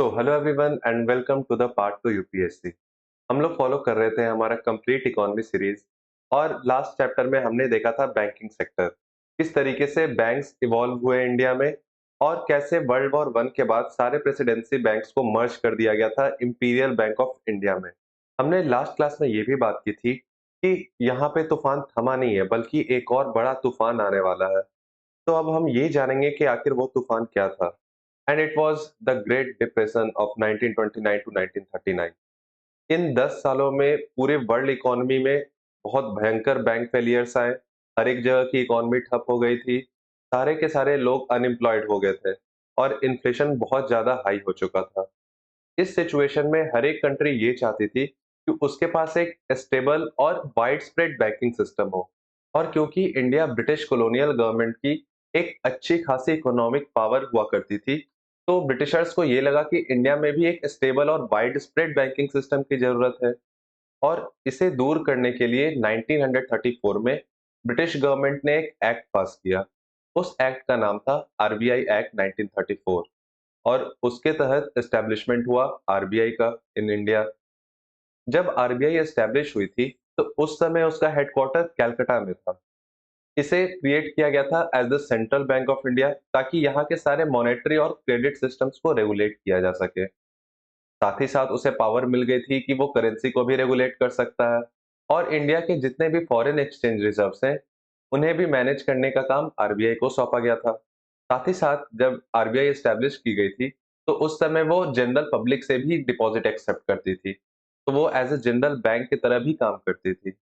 तो hello everyone and welcome to the part two UPSC. हम लोग फॉलो कर रहे थे हमारा कंप्लीट इकोनॉमी सीरीज और लास्ट चैप्टर में हमने देखा था बैंकिंग सेक्टर, किस तरीके से बैंक्स इवॉल्व हुए इंडिया में और कैसे वर्ल्ड वॉर वन के बाद सारे प्रेसिडेंसी बैंक्स को मर्ज कर दिया गया था इंपीरियल बैंक ऑफ इंडिया में। हमने लास्ट क्लास में ये भी बात की थी कि यहाँ पे तूफान थमा नहीं है बल्कि एक और बड़ा तूफान आने वाला है। तो अब हम ये जानेंगे कि आखिर वो तूफान क्या था। And it was the great depression of 1929 to 1939। इन 10 सालों में पूरे वर्ल्ड इकोनॉमी में बहुत भयंकर बैंक फेलियर्स आए। हर एक जगह की इकोनॉमी ठप हो गई थी। सारे के सारे लोग अनएम्प्लॉयड हो गए थे और इन्फ्लेशन बहुत ज्यादा हाई हो चुका था। इस सिचुएशन में हर एक कंट्री ये चाहती थी कि उसके पास एक स्टेबल और वाइड स्प्रेड बैंकिंग सिस्टम हो। और क्योंकि इंडिया ब्रिटिश कॉलोनियल गवर्नमेंट की एक अच्छी खासी इकोनॉमिक पावर हुआ करती थी, तो ब्रिटिशर्स को ये लगा कि इंडिया में भी एक स्टेबल और वाइड स्प्रेड बैंकिंग सिस्टम की जरूरत है। और इसे दूर करने के लिए 1934 में ब्रिटिश गवर्नमेंट ने एक एक्ट पास किया। उस एक्ट का नाम था आरबीआई एक्ट 1934 और उसके तहत एस्टेब्लिशमेंट हुआ आरबीआई का इन इंडिया। जब आरबीआई एस्टेब्लिश हुई थी तो उस समय उसका हेडक्वार्टर कलकत्ता में था। इसे क्रिएट किया गया था as the central bank of India ताकि यहाँ के सारे मॉनेटरी और क्रेडिट सिस्टम्स को रेगुलेट किया जा सके। साथ ही साथ उसे पावर मिल गई थी कि वो करेंसी को भी रेगुलेट कर सकता है और इंडिया के जितने भी फॉरेन एक्सचेंज रिजर्व्स हैं उन्हें भी मैनेज करने का काम आरबीआई को सौंपा गया था। साथ ही साथ जब आरबीआई एस्टेब्लिश की गई थी तो उस समय वो जनरल पब्लिक से भी डिपॉजिट एक्सेप्ट करती थी, तो वो एज ए जनरल बैंक की तरह भी काम करती थी।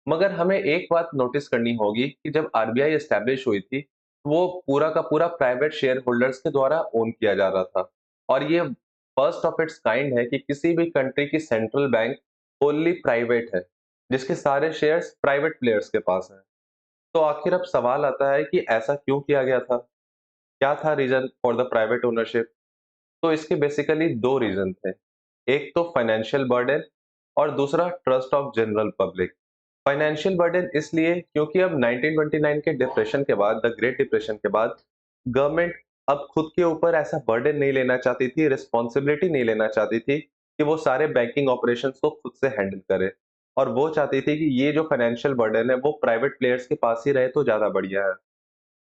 मगर हमें एक बात नोटिस करनी होगी कि जब आरबीआई एस्टेब्लिश हुई थी वो पूरा का पूरा प्राइवेट शेयर होल्डर्स के द्वारा ओन किया जा रहा था। और ये फर्स्ट ऑफ इट्स काइंड है कि किसी भी कंट्री की सेंट्रल बैंक ओनली प्राइवेट है, जिसके सारे शेयर्स प्राइवेट प्लेयर्स के पास हैं। तो आखिर अब सवाल आता है कि ऐसा क्यों किया गया था? क्या था reason for the private ownership? तो इसके बेसिकली दो रीजन थे। एक तो फाइनेंशियल बर्डन और दूसरा trust of general public. Financial burden इसलिए क्योंकि अब 1929 के डिप्रेशन के बाद, द ग्रेट डिप्रेशन के बाद, गवर्नमेंट अब खुद के ऊपर ऐसा बर्डन नहीं लेना चाहती थी, रिस्पॉन्सिबिलिटी नहीं लेना चाहती थी कि वो सारे बैंकिंग ऑपरेशंस को खुद से हैंडल करे। और वो चाहती थी कि ये जो फाइनेंशियल बर्डन है वो प्राइवेट प्लेयर्स के पास ही रहे तो ज्यादा बढ़िया है।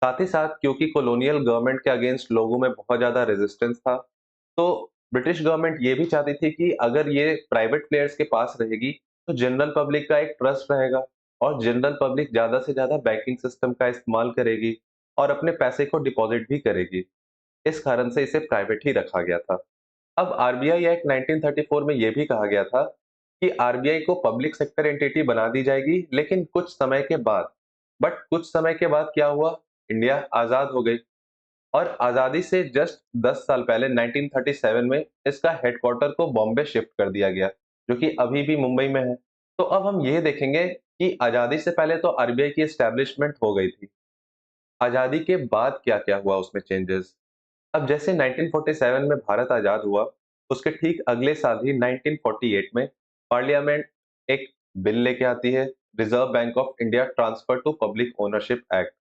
साथ ही साथ क्योंकि कॉलोनियल गवर्नमेंट के अगेंस्ट लोगों में बहुत ज्यादा रेजिस्टेंस था, तो ब्रिटिश गवर्नमेंट ये भी चाहती थी कि अगर ये प्राइवेट प्लेयर्स के पास रहेगी तो जनरल पब्लिक का एक ट्रस्ट रहेगा और जनरल पब्लिक ज्यादा से ज्यादा बैंकिंग सिस्टम का इस्तेमाल करेगी और अपने पैसे को डिपॉजिट भी करेगी। इस कारण से इसे प्राइवेट ही रखा गया था। अब आरबीआई एक्ट 1934 में यह भी कहा गया था कि आरबीआई को पब्लिक सेक्टर एंटिटी बना दी जाएगी, लेकिन कुछ समय के बाद। बट कुछ समय के बाद क्या हुआ? इंडिया आजाद हो गई और आजादी से जस्ट 10 साल पहले 1937 में इसका हेडक्वार्टर को बॉम्बे शिफ्ट कर दिया गया, जो कि अभी भी मुंबई में है। तो अब हम ये देखेंगे कि आजादी से पहले तो आरबीआई की एस्टेब्लिशमेंट हो गई थी। आजादी के बाद क्या-क्या हुआ उसमें चेंजेस? अब जैसे 1947 में भारत आजाद हुआ, उसके ठीक अगले साल ही 1948 में पार्लियामेंट एक बिल लेके आती है, reserve bank of India transfer to public ownership act.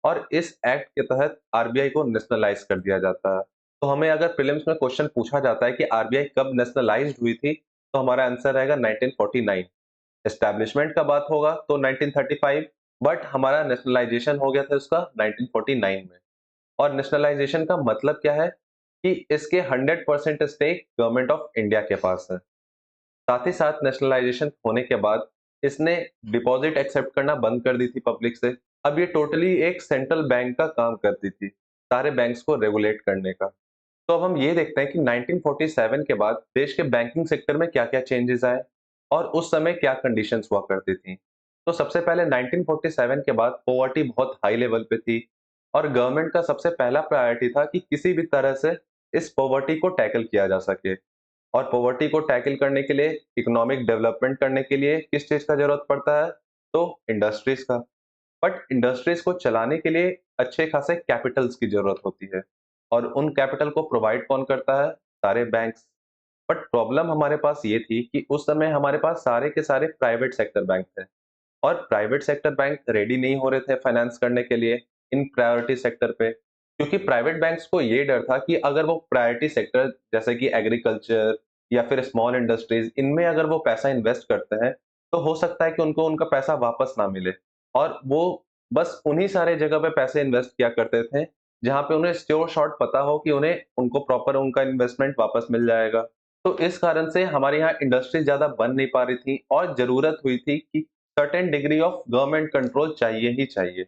और इस एक्ट के तहत आरबीआई को नेशनलाइज कर दिया जाता है। तो हमें अगर प्रीलिम्स में क्वेश्चन पूछा जाता है कि आरबीआई कब नेशनलाइज्ड हुई थी, तो हमारा आंसर रहेगा 1949। एस्टैब्लिशमेंट का बात होगा तो 1935, बट हमारा नेशनलाइजेशन हो गया था उसका 1949 में। और नेशनलाइजेशन का मतलब क्या है कि इसके 100% स्टेक गवर्नमेंट ऑफ इंडिया के पास है। साथ ही साथ नेशनलाइजेशन होने के बाद इसने डिपॉजिट एक्सेप्ट करना बंद कर दी थी पब्लिक से। अब ये टोटली एक सेंट्रल बैंक का काम करती थी, सारे बैंक्स को रेगुलेट करने का। तो अब हम ये देखते हैं कि 1947 के बाद देश के बैंकिंग सेक्टर में क्या-क्या चेंजेस आए और उस समय क्या कंडीशंस हुआ करती थी। तो सबसे पहले 1947 के बाद पॉवर्टी बहुत हाई लेवल पे थी और गवर्नमेंट का सबसे पहला प्रायोरिटी था कि किसी भी तरह से इस पॉवर्टी को टैकल किया जा सके। और पॉवर्टी को टैकल करने के लिए, इकोनॉमिक डेवलपमेंट करने के लिए किस चीज का जरूरत पड़ता है? तो इंडस्ट्रीज का। बट इंडस्ट्रीज को चलाने के लिए अच्छे खासे कैपिटल्स की जरूरत होती है और उन कैपिटल को प्रोवाइड कौन करता है? सारे बैंक्स। बट प्रॉब्लम हमारे पास ये थी कि उस समय हमारे पास सारे के सारे प्राइवेट सेक्टर बैंक थे और प्राइवेट सेक्टर बैंक रेडी नहीं हो रहे थे फाइनेंस करने के लिए इन प्रायोरिटी सेक्टर पे, क्योंकि प्राइवेट बैंक्स को ये डर था कि अगर वो प्रायोरिटी सेक्टर जैसे कि एग्रीकल्चर या फिर स्मॉल इंडस्ट्रीज इनमें अगर वो पैसा इन्वेस्ट करते हैं, तो हो सकता है कि उनको उनका पैसा वापस ना मिले। और वो बस उन्हीं सारे जगह पे पैसे इन्वेस्ट किया करते थे, जहाँ पे उन्हें श्योर शॉट पता हो कि उन्हें उनको प्रॉपर उनका इन्वेस्टमेंट वापस मिल जाएगा। तो इस कारण से हमारे यहाँ इंडस्ट्री ज़्यादा बन नहीं पा रही थी और ज़रूरत हुई थी कि certain degree of government control चाहिए ही चाहिए।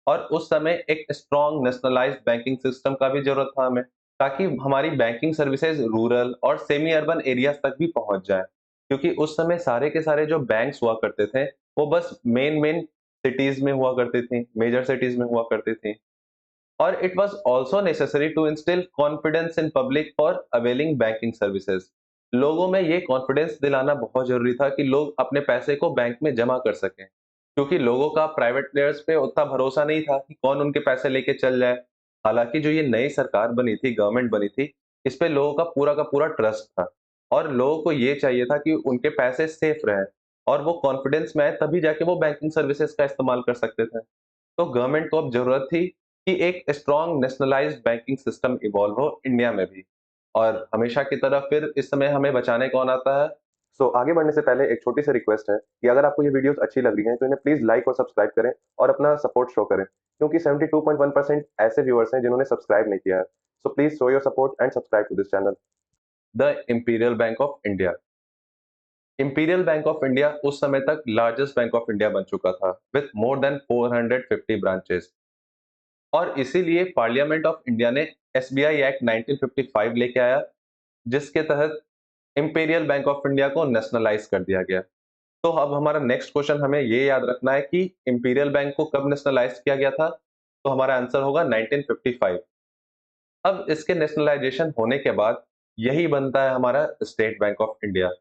और उस समय एक स्ट्रॉन्ग नेशनलाइज्ड बैंकिंग सिस्टम का भी ज़रूरत था हमें, ताकि हमारी बैंकिंग सर्विसेज रूरल और सेमी अर्बन एरियाज़ तक भी पहुँच जाएँ। क्योंकि उस समय सारे के सारे जो बैंक्स हुआ करते थे, वो बस मेन-मेन सिटीज़ में हुआ करती थी, मेजर सिटीज़ में हुआ करती थी। और it was also necessary to instill confidence in public for availing banking services। लोगों में ये कॉन्फिडेंस दिलाना बहुत जरूरी था कि लोग अपने पैसे को बैंक में जमा कर सकें, क्योंकि लोगों का प्राइवेट प्लेयर्स पे उतना भरोसा नहीं था कि कौन उनके पैसे लेके चल जाए। हालांकि जो ये नई सरकार बनी थी, गवर्नमेंट बनी थी, इस पे लोगों का पूरा ट्रस्ट था और लोगों को ये चाहिए था कि उनके पैसे सेफ रहें और वो कॉन्फिडेंस में आए तभी जाके वो बैंकिंग सर्विसेज का इस्तेमाल कर सकते थे। तो गवर्नमेंट को अब जरूरत थी कि एक strong nationalised banking system evolve हो इंडिया में भी। और हमेशा की तरह फिर इस समय हमें बचाने कौन आता है? आगे बढ़ने से पहले एक छोटी सी रिक्वेस्ट है कि अगर आपको ये वीडियोस अच्छी लग रही हैं तो इन्हें प्लीज लाइक और सब्सक्राइब करें और अपना सपोर्ट शो करें, क्योंकि 72.1% ऐसे व्यूअर्स हैं जिन्होंने सब्सक्राइब नहीं किया है। So please show your support and subscribe to this channel. The imperial bank of India. Imperial bank of India उस समय तक लार्जेस्ट बैंक ऑफ इंडिया बन चुका था विथ मोर देन 450 ब्रांचेस। और इसीलिए पार्लियामेंट ऑफ इंडिया ने एसबीआई एक्ट 1955 लेके आया, जिसके तहत इंपीरियल बैंक ऑफ इंडिया को नेशनलाइज कर दिया गया। तो अब हमारा नेक्स्ट क्वेश्चन हमें ये याद रखना है कि इंपीरियल बैंक को कब नेशनलाइज किया गया था? तो हमारा आंसर होगा 1955। अब इसके नेशनलाइजेशन होने के बाद यही बनता है हमारा स्टेट बैंक ऑफ इंडिया।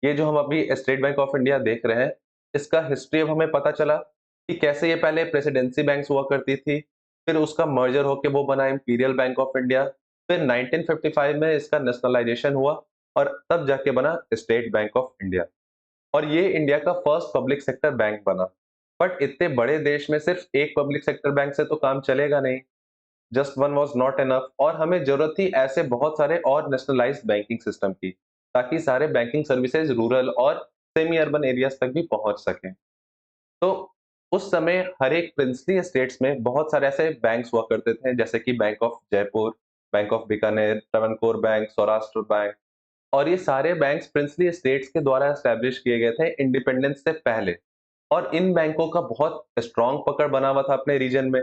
ये जो हम अभी स्टेट बैंक ऑफ इंडिया देख रहे हैं, इसका हिस्ट्री अब हमें पता चला कि कैसे ये पहले प्रेसिडेंसी बैंक्स हुआ करती थी, फिर उसका मर्जर होके वो बना इंपीरियल बैंक ऑफ इंडिया, फिर 1955 में इसका नेशनलाइजेशन हुआ और तब जाके बना स्टेट बैंक ऑफ इंडिया। और ये इंडिया का फर्स्ट पब्लिक सेक्टर बैंक बना। बट इतने बड़े देश में सिर्फ एक पब्लिक सेक्टर बैंक से तो काम चलेगा नहीं। Just one was not enough और हमें जरूरत थी ऐसे बहुत सारे और नेशनलाइज्ड बैंकिंग सिस्टम की, ताकि सारे बैंकिंग सर्विसेज रूरल और सेमी अर्बन एरियाज तक भी पहुंच सकें। तो उस समय हर एक प्रिंसली स्टेट्स में बहुत सारे ऐसे बैंक्स हुआ करते थे, जैसे कि bank of Jaipur, bank of Bikaner, Travancore bank, Saurashtra bank. और ये सारे बैंक्स प्रिंसली स्टेट्स के द्वारा एस्टैब्लिश किए गए थे इंडिपेंडेंस से पहले। और इन बैंकों का बहुत स्ट्रांग पकड़ बना हुआ था अपने रीजन में।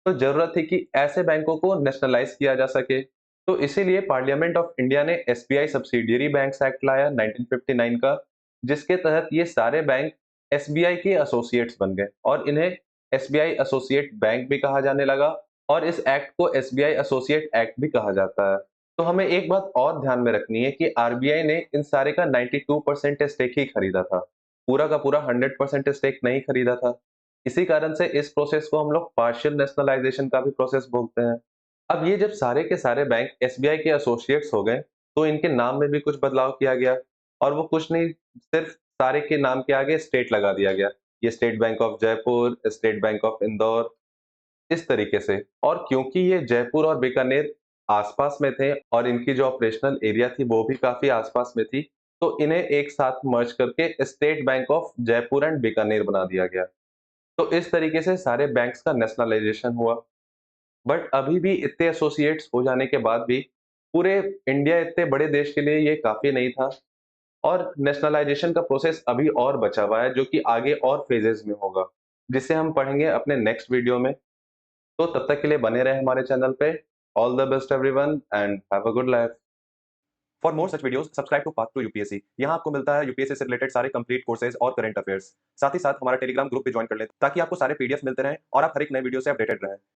तो जरूरत थी कि ऐसे बैंकों को नेशनलाइज किया जा सके। तो इसीलिए पार्लियामेंट ऑफ इंडिया ने एसबीआई सब्सिडियरी बैंक्स एक्ट लाया 1959 का, जिसके तहत ये सारे बैंक एसबीआई के एसोसिएट्स बन गए और इन्हें एसबीआई एसोसिएट बैंक भी कहा जाने लगा। और इस एक्ट को एसबीआई एसोसिएट एक्ट भी कहा जाता है। तो हमें एक बात और ध्यान में रखनी है कि आरबीआई ने इन सारे का 92% स्टेक ही खरीदा था, पूरा का पूरा 100% स्टेक नहीं खरीदा था। इसी कारण से इस प्रोसेस को हम लोग पार्शियल नेशनलाइजेशन का भी प्रोसेस बोलते हैं। अब ये जब सारे के सारे बैंक एसबीआई के एसोसिएट्स हो गए, तो इनके नाम में भी कुछ बदलाव किया गया और वो कुछ नहीं, सिर्फ सारे के नाम के आगे स्टेट लगा दिया गया। ये state bank of Jaipur, state bank of Indore, इस तरीके से। और क्योंकि ये जयपुर और बीकानेर आसपास में थे और इनकी जो ऑपरेशनल एरिया थी वो भी काफी आसपास में थी, तो इन्हें एक साथ मर्ज करके state bank of Jaipur and Bikaner बना दिया गया। तो इस तरीके से सारे बैंक्स का नेशनलाइजेशन हुआ। बट अभी भी इतने एसोसिएट्स हो जाने के बाद भी पूरे इंडिया इतने बड़े देश के लिए ये काफी नहीं था और नेशनलाइजेशन का प्रोसेस अभी और बचा हुआ है, जो कि आगे और फेजेस में होगा, जिसे हम पढ़ेंगे अपने नेक्स्ट वीडियो में। तो तब तक के लिए बने रहे हमारे चैनल पे। All the best everyone and have a good life. For more such videos subscribe to path to UPSC. यहाँ आपको मिलता है यूपीएससी से रिलेटेड सारे कंप्लीट कोर्सेज और करंट अफेयर्स। साथ ही साथ हमारा टेलीग्राम ग्रुप भी ज्वाइन कर लें, ताकि आपको सारे पीडीएफ मिलते रहें और आप हर एक नए वीडियो से अपडेटेड रहें।